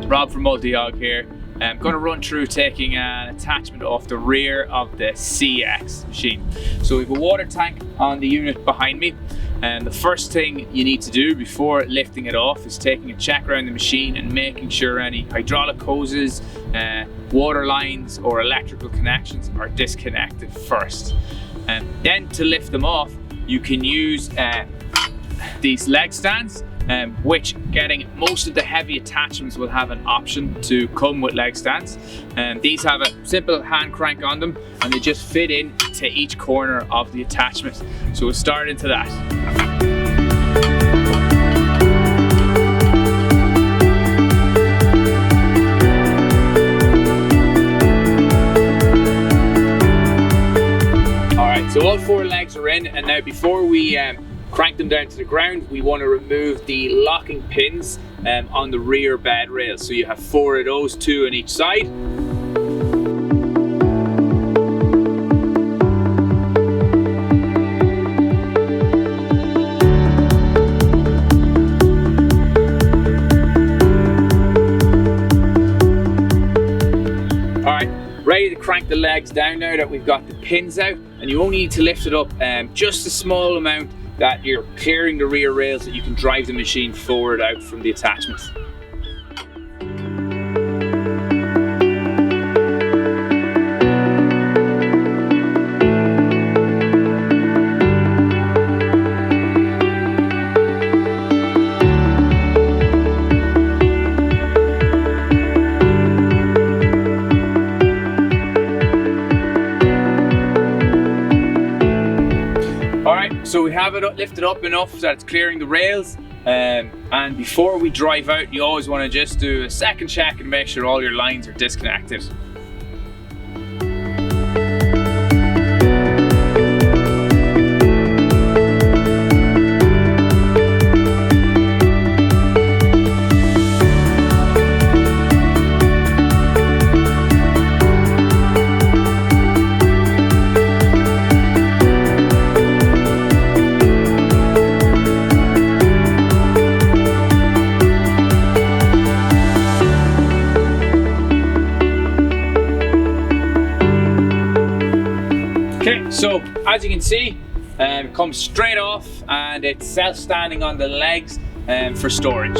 Rob from Multi-Hog here. I'm going to run through taking an attachment off the rear of the CX machine. So we have a water tank on the unit behind me, and the first thing you need to do before lifting it off is taking a check around the machine and making sure any hydraulic hoses, water lines or electrical connections are disconnected first. Then to lift them off, you can use these leg stands, which getting most of the heavy attachments will have an option to come with leg stands. These have a simple hand crank on them and they just fit in to each corner of the attachment. So we'll start into that. Alright, so all four legs are in, and now before we crank them down to the ground, we want to remove the locking pins on the rear bed rails. So you have four of those, two on each side. Alright, ready to crank the legs down now that we've got the pins out, and you only need to lift it up just a small amount that you're clearing the rear rails so that you can drive the machine forward out from the attachment. So we have it lifted up enough so that it's clearing the rails, and before we drive out you always want to just do a second check and make sure all your lines are disconnected. Okay, so as you can see, it comes straight off and it's self-standing on the legs for storage.